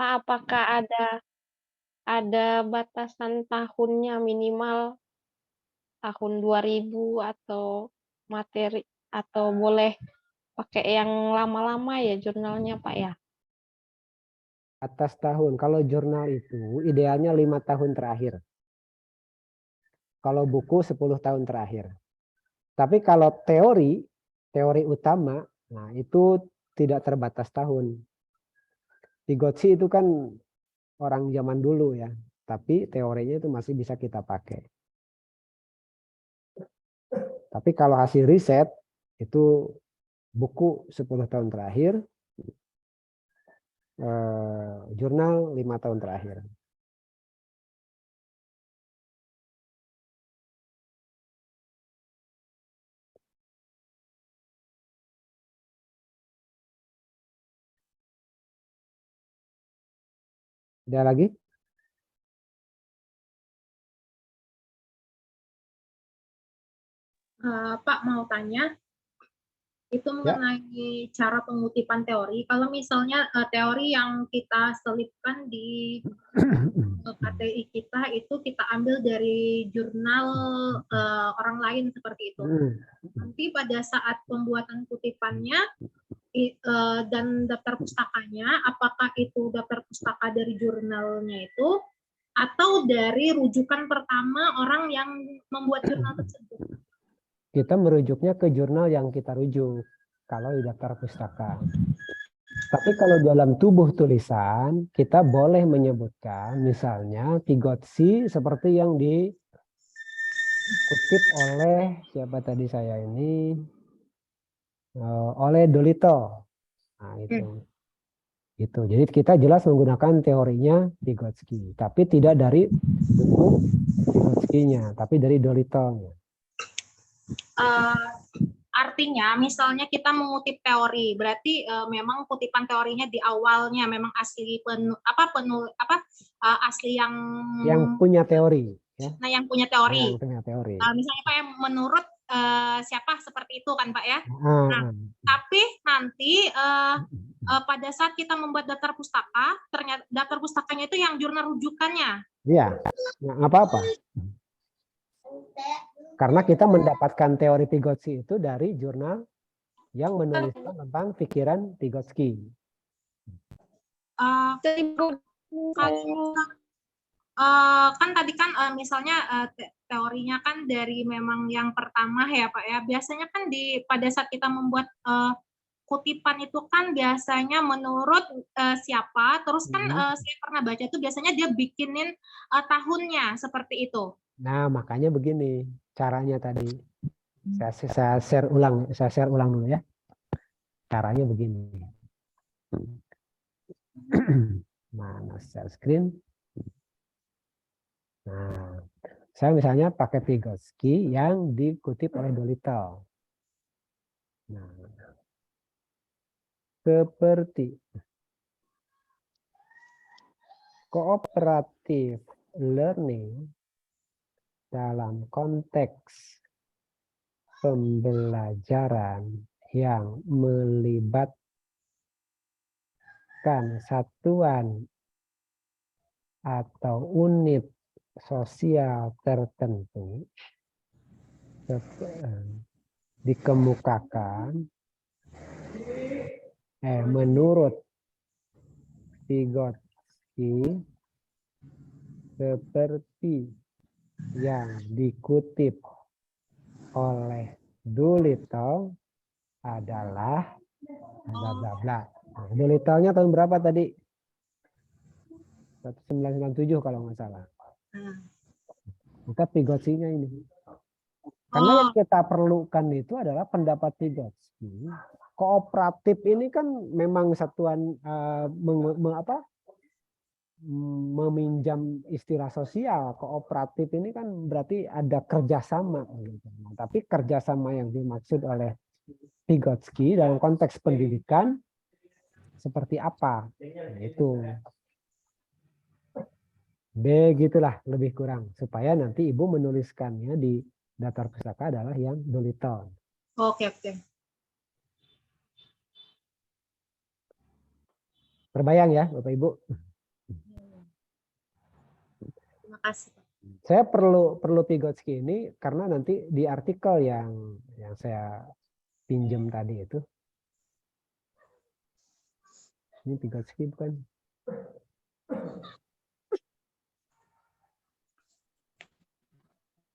Pak, apakah ada batasan tahunnya minimal tahun 2000 atau materi atau boleh pakai yang lama-lama ya jurnalnya, Pak ya? Atas tahun. Kalau jurnal itu idealnya 5 tahun terakhir. Kalau buku 10 tahun terakhir. Tapi kalau teori utama, nah itu tidak terbatas tahun. Vygotsky itu kan orang zaman dulu ya, tapi teorinya itu masih bisa kita pakai. Tapi kalau hasil riset itu buku 10 tahun terakhir, jurnal 5 tahun terakhir. Ada lagi? Pak mau tanya, itu mengenai cara pengutipan teori. Kalau misalnya teori yang kita selipkan di KTI kita itu kita ambil dari jurnal orang lain seperti itu. Nanti pada saat pembuatan kutipannya dan daftar pustakanya, apakah itu daftar pustaka dari jurnalnya itu atau dari rujukan pertama orang yang membuat jurnal tersebut? Kita merujuknya ke jurnal yang kita rujuk kalau di daftar pustaka. Tapi kalau dalam tubuh tulisan kita boleh menyebutkan misalnya Vygotsky seperti yang dikutip oleh siapa tadi saya ini, oleh Dolittle. Nah itu. Gitu. Jadi kita jelas menggunakan teorinya Vygotsky, tapi tidak dari buku Vygotsky-nya, tapi dari Dolittle-nya. Artinya misalnya kita mengutip teori, berarti memang kutipan teorinya di awalnya memang asli asli yang punya teori ya. Nah, yang punya teori. Yang punya teori. Misalnya Pak yang menurut siapa seperti itu kan Pak ya. Nah, tapi nanti pada saat kita membuat daftar pustaka, ternyata daftar pustakanya itu yang jurnal rujukannya. Iya, nggak apa-apa. Karena kita mendapatkan teori Vygotsky itu dari jurnal yang menuliskan tentang pikiran Vygotsky. Kan tadi kan misalnya teorinya kan dari memang yang pertama ya Pak ya. Biasanya kan pada saat kita membuat kutipan itu kan biasanya menurut siapa, terus kan saya pernah baca itu biasanya dia bikinin tahunnya seperti itu. Nah, makanya begini caranya tadi. Saya share ulang dulu ya. Caranya begini. Mana share screen? Nah, saya misalnya pakai Vygotsky yang dikutip oleh Dolittle. Nah, seperti cooperative learning dalam konteks pembelajaran yang melibatkan satuan atau unit sosial tertentu dikemukakan menurut Vygotsky seperti yang dikutip oleh Dolittle adalah bla bla bla. Nah, Dolittle-nya tahun berapa tadi? 1997 kalau nggak salah. Maka Vygotsky-nya ini. Karena yang kita perlukan itu adalah pendapat Vygotsky. Kooperatif ini kan memang satuan meminjam istilah sosial. Kooperatif ini kan berarti ada kerjasama. Nah, tapi kerjasama yang dimaksud oleh Vygotsky dalam konteks pendidikan seperti apa? Nah, itu. Begitulah lebih kurang. Supaya nanti Ibu menuliskannya di daftar pustaka adalah yang Dolittle. Oke. Terbayang ya Bapak Ibu? kasih. Saya perlu Vygotsky ini karena nanti di artikel yang saya pinjam tadi itu. Ini Vygotsky bukan?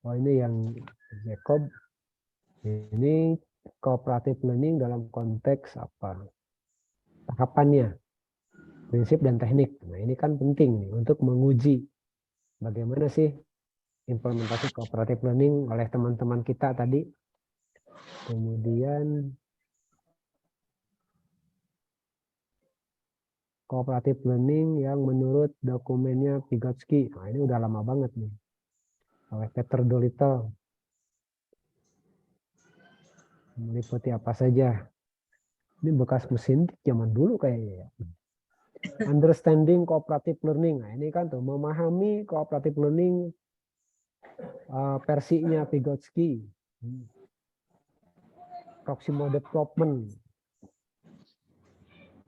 Oh, ini yang Jacob. Ini cooperative learning dalam konteks apa? Tahapannya, prinsip dan teknik. Nah, ini kan penting nih untuk menguji bagaimana sih implementasi cooperative learning oleh teman-teman kita tadi. Kemudian cooperative learning yang menurut dokumennya Vygotsky. Nah, ini udah lama banget nih. Oleh Peter Dolittle. Meliputi apa saja. Ini bekas mesin zaman dulu kayaknya ya. Understanding cooperative learning. Nah, ini kan tuh memahami cooperative learning versinya Vygotsky. Proximal development.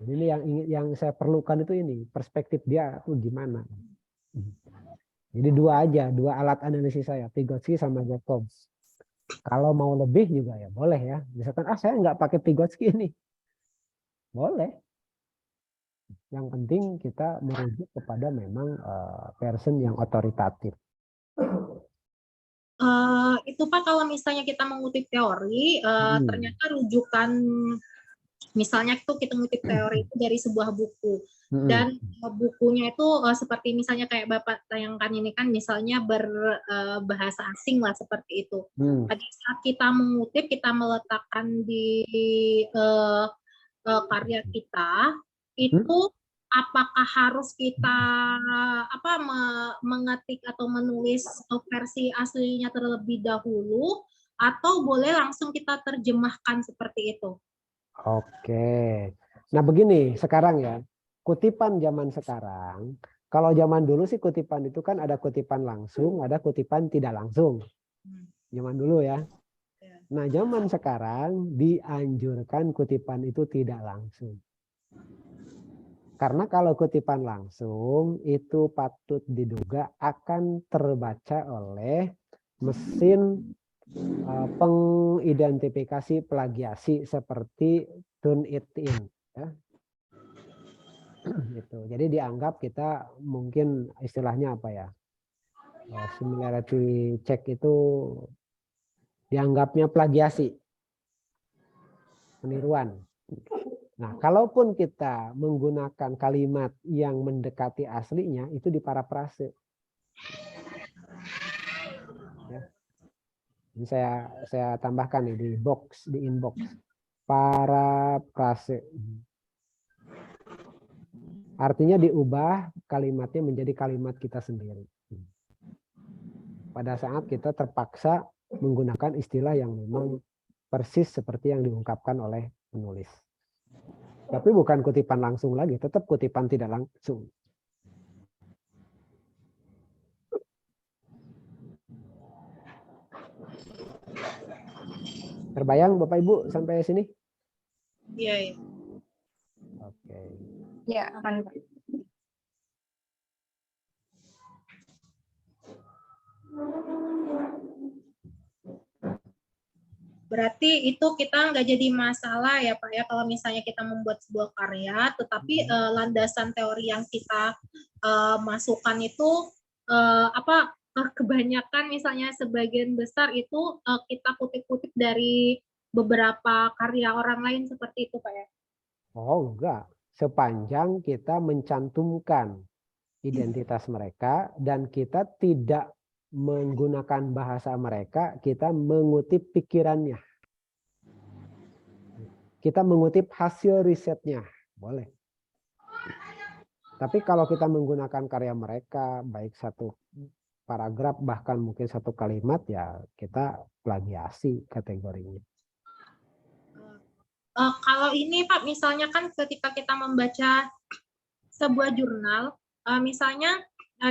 Ini yang saya perlukan itu ini perspektif dia tuh gimana. Jadi dua alat analisis saya, Vygotsky sama Jacobs. Kalau mau lebih juga ya boleh ya. Misalkan saya nggak pakai Vygotsky ini, boleh. Yang penting kita merujuk kepada memang person yang otoritatif. Itu Pak, kalau misalnya kita mengutip teori, ternyata rujukan misalnya itu kita mengutip teori itu dari sebuah buku dan bukunya itu seperti misalnya kayak Bapak tayangkan ini kan misalnya berbahasa asing lah seperti itu. Pada saat kita mengutip, kita meletakkan di karya kita itu apakah harus kita mengetik atau menulis versi aslinya terlebih dahulu atau boleh langsung kita terjemahkan seperti itu? Oke. Nah begini sekarang ya, kutipan zaman sekarang, kalau zaman dulu sih kutipan itu kan ada kutipan langsung, ada kutipan tidak langsung. Zaman dulu ya. Nah zaman sekarang dianjurkan kutipan itu tidak langsung. Karena kalau kutipan langsung itu patut diduga akan terbaca oleh mesin pengidentifikasi plagiasi seperti Turnitin. Ya. Gitu. Jadi dianggap kita mungkin istilahnya apa ya? Similarity check itu dianggapnya plagiasi. Peniruan. Nah, kalaupun kita menggunakan kalimat yang mendekati aslinya, itu diparafrase. Ya. Ini saya tambahkan nih di inbox. Parafrase. Artinya diubah kalimatnya menjadi kalimat kita sendiri. Pada saat kita terpaksa menggunakan istilah yang memang persis seperti yang diungkapkan oleh penulis. Tapi bukan kutipan langsung lagi, tetap kutipan tidak langsung. Terbayang Bapak Ibu sampai sini? Iya. Ya. Oke. Ya, aman. Berarti itu kita nggak jadi masalah ya Pak ya kalau misalnya kita membuat sebuah karya, tetapi landasan teori yang kita masukkan itu kebanyakan misalnya sebagian besar itu kita kutip-kutip dari beberapa karya orang lain seperti itu Pak ya? Oh enggak, sepanjang kita mencantumkan identitas mereka dan kita tidak menggunakan bahasa mereka, kita mengutip pikirannya. Kita mengutip hasil risetnya, boleh. Tapi kalau kita menggunakan karya mereka, baik satu paragraf bahkan mungkin satu kalimat, ya kita plagiasi kategorinya. Kalau ini Pak, misalnya kan ketika kita membaca sebuah jurnal, misalnya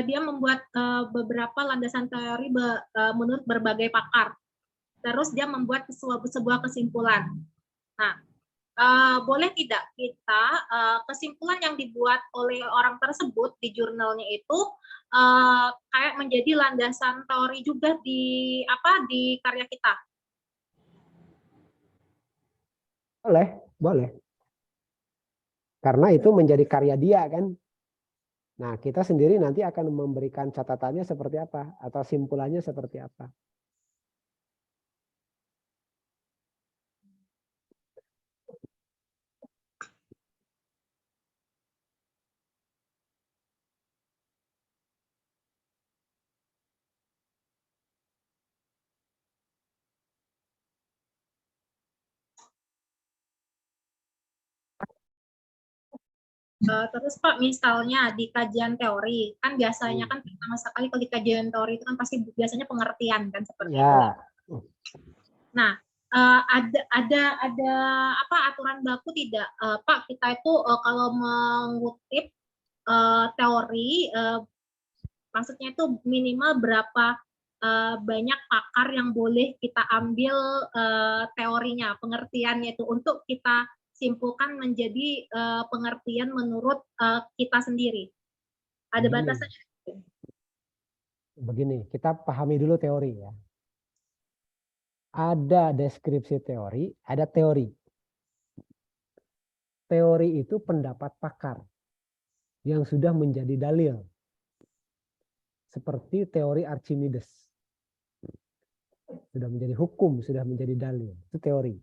dia membuat beberapa landasan teori menurut berbagai pakar. Terus dia membuat sebuah kesimpulan. Nah, boleh tidak kita kesimpulan yang dibuat oleh orang tersebut di jurnalnya itu kayak menjadi landasan teori juga di karya kita? Boleh. Karena itu menjadi karya dia kan. Nah, kita sendiri nanti akan memberikan catatannya seperti apa atau simpulannya seperti apa. Terus Pak, misalnya di kajian teori, kan biasanya kan pertama sekali kalau di kajian teori itu kan pasti biasanya pengertian kan seperti itu. Nah, ada aturan baku tidak, Pak, kita itu kalau mengutip teori, maksudnya itu minimal berapa banyak pakar yang boleh kita ambil teorinya, pengertiannya itu untuk kita simpulkan menjadi pengertian menurut kita sendiri. Ada batasannya. Begini, kita pahami dulu teori ya. Ada deskripsi teori, ada teori. Teori itu pendapat pakar yang sudah menjadi dalil. Seperti teori Archimedes. Sudah menjadi hukum, sudah menjadi dalil. Itu teori.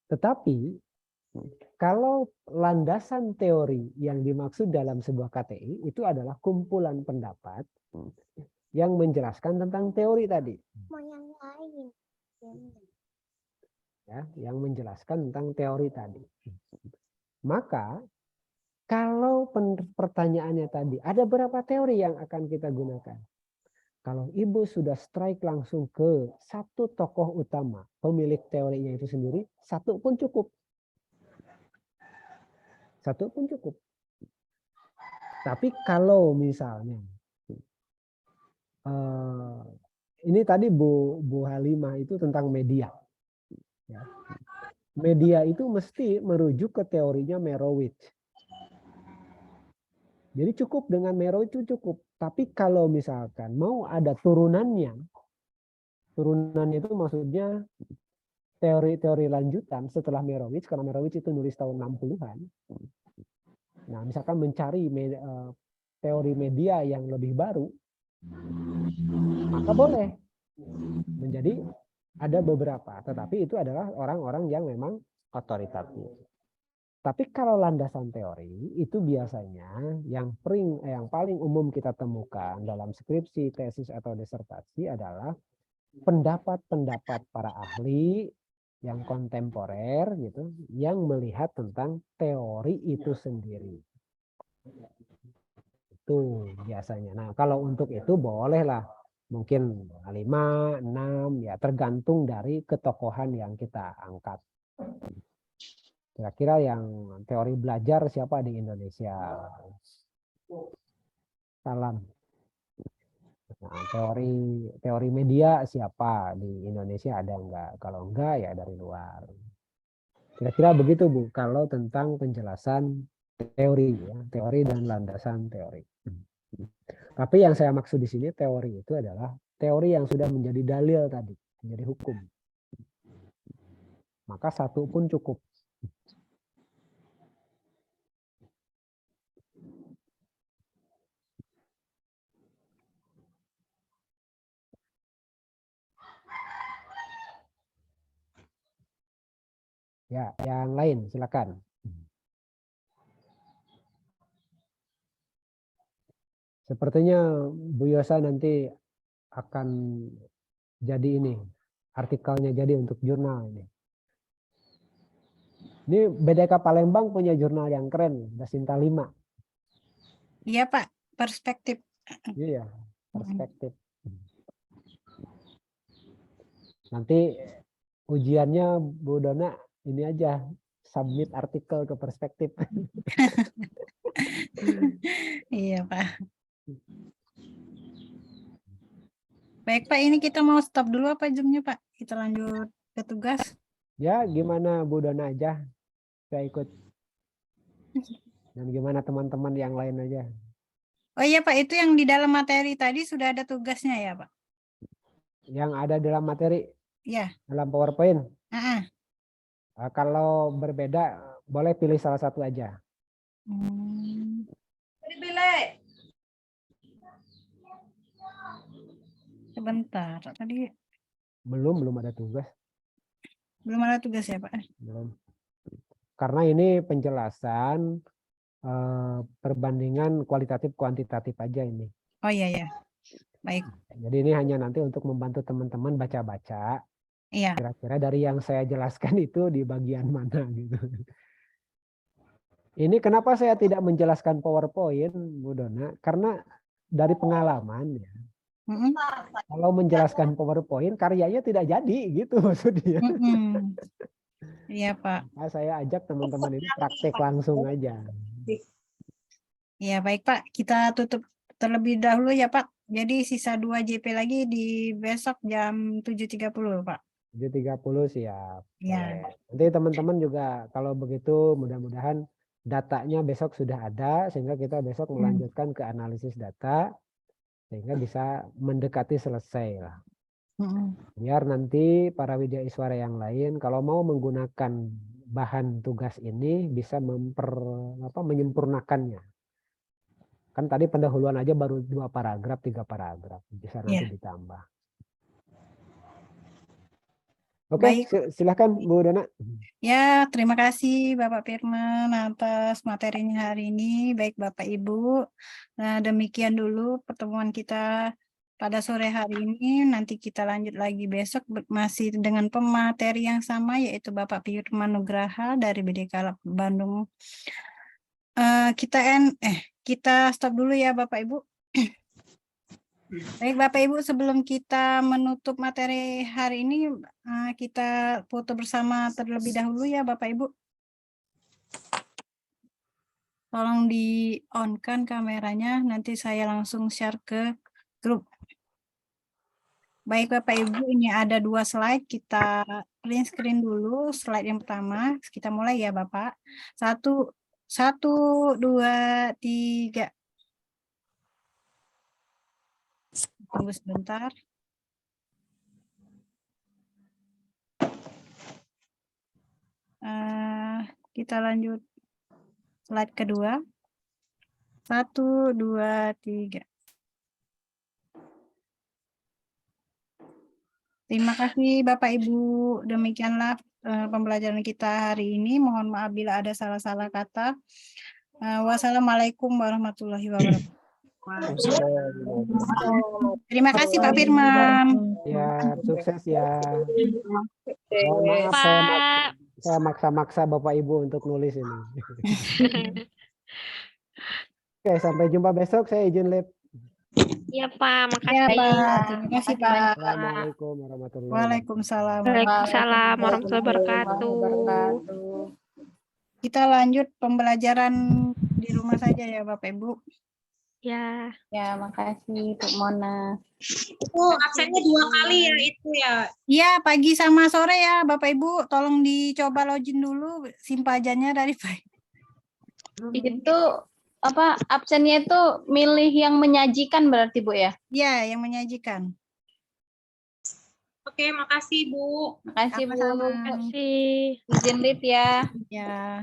Tetapi kalau landasan teori yang dimaksud dalam sebuah KTI itu adalah kumpulan pendapat yang menjelaskan tentang teori tadi. Ya, yang menjelaskan tentang teori tadi. Maka kalau pertanyaannya tadi, ada berapa teori yang akan kita gunakan? Kalau Ibu sudah strike langsung ke satu tokoh utama, pemilik teorinya itu sendiri, satu pun cukup. Satu pun cukup. Tapi kalau misalnya, ini tadi Bu Halimah itu tentang media. Ya. Media itu mesti merujuk ke teorinya Merowitz. Jadi cukup dengan Merowitz itu cukup. Tapi kalau misalkan mau ada turunannya itu maksudnya teori-teori lanjutan setelah Merowitz, karena Merowitz itu nulis tahun 60-an. Nah, misalkan mencari teori media yang lebih baru, maka boleh. Menjadi ada beberapa, tetapi itu adalah orang-orang yang memang otoritatif. Tapi kalau landasan teori itu biasanya yang paling umum kita temukan dalam skripsi, tesis atau disertasi adalah pendapat-pendapat para ahli yang kontemporer gitu, yang melihat tentang teori itu sendiri. Itu biasanya. Nah, kalau untuk itu bolehlah mungkin 5, 6 ya tergantung dari ketokohan yang kita angkat. Kira-kira yang teori belajar siapa di Indonesia? Salam. Nah, teori media siapa di Indonesia, ada enggak? Kalau enggak ya dari luar. Kira-kira begitu Bu, kalau tentang penjelasan teori ya, teori dan landasan teori. Tapi yang saya maksud di sini teori itu adalah teori yang sudah menjadi dalil tadi, menjadi hukum. Maka satu pun cukup. Ya, yang lain silakan. Sepertinya Bu Yosa nanti akan jadi ini, artikelnya jadi untuk jurnal ini. Ini BDK Palembang punya jurnal yang keren, Dasinta 5. Iya Pak, perspektif. Iya, perspektif. Nanti ujiannya Bu Dona ini aja, submit artikel ke perspektif. Iya Pak. Baik Pak, ini kita mau stop dulu apa jamnya Pak? Kita lanjut ke tugas. Ya, gimana Bu Dona aja, saya ikut. Dan gimana teman-teman yang lain aja. Oh iya Pak, itu yang di dalam materi tadi sudah ada tugasnya ya Pak? Yang ada dalam materi, Iya. dalam PowerPoint. Ah. Kalau berbeda, boleh pilih salah satu aja. Sebentar, tadi Belum ada tugas. belum ada tugas ya Pak? Belum. Karena ini penjelasan perbandingan kualitatif kuantitatif aja ini. Oh iya ya, baik. Jadi ini hanya nanti untuk membantu teman-teman baca-baca. Iya. Kira-kira dari yang saya jelaskan itu di bagian mana gitu. Ini kenapa saya tidak menjelaskan PowerPoint, Bu Dona? Karena dari pengalaman ya. Kalau menjelaskan PowerPoint karyanya tidak jadi gitu maksudnya. Iya Pak. Nah, saya ajak teman-teman ini praktek langsung aja. Iya baik Pak, kita tutup terlebih dahulu ya Pak. Jadi sisa 2 JP lagi di besok jam 7.30 Pak. 7.30 siap. Ya. Boleh. Nanti teman-teman juga kalau begitu mudah-mudahan datanya besok sudah ada sehingga kita besok melanjutkan ke analisis data sehingga bisa mendekati selesai lah. Biar nanti para widyaiswara yang lain kalau mau menggunakan bahan tugas ini bisa menyempurnakannya. Kan tadi pendahuluan aja baru 2 paragraf, 3 paragraf. Bisa nanti ditambah. Oke, silakan Bu Dona. Ya, terima kasih Bapak Firman atas materinya hari ini. Baik Bapak Ibu. Nah, demikian dulu pertemuan kita pada sore hari ini. Nanti kita lanjut lagi besok masih dengan pemateri yang sama yaitu Bapak Firman Nugraha dari BDK Bandung. Kita stop dulu ya Bapak Ibu. Baik Bapak Ibu, sebelum kita menutup materi hari ini, kita foto bersama terlebih dahulu ya Bapak Ibu. Tolong di-on-kan kameranya, nanti saya langsung share ke grup. Baik Bapak Ibu, ini ada 2 slide, kita print screen dulu. Slide yang pertama, kita mulai ya Bapak. 1, 2, 3. Tunggu sebentar. Kita lanjut slide kedua. 1, 2, 3. Terima kasih Bapak Ibu. Demikianlah pembelajaran kita hari ini. Mohon maaf bila ada salah-salah kata. Wassalamualaikum warahmatullahi wabarakatuh. Terima kasih Pak Firman. Ya, sukses ya. Mohon maaf saya maksa-maksa Bapak Ibu untuk nulis ini. Oke, sampai jumpa besok. Saya izin live. Iya Pak, makasih. Ya Pak, terima kasih Pak. Assalamualaikum warahmatullahi wabarakatuh. Waalaikumsalam. Waalaikumsalam warahmatullahi wabarakatuh. Kita lanjut pembelajaran di rumah saja ya Bapak Ibu. Ya. Ya, makasih Bu Mona. Itu absennya 2 kali ya itu ya. Iya, pagi sama sore ya Bapak Ibu. Tolong dicoba login dulu simpajannya dari Pak. Itu apa absennya itu milih yang menyajikan berarti Bu ya? Iya, yang menyajikan. Oke, makasih Bu. Makasih Bu. Sama-sama. Makasih. Izin lead ya. Ya.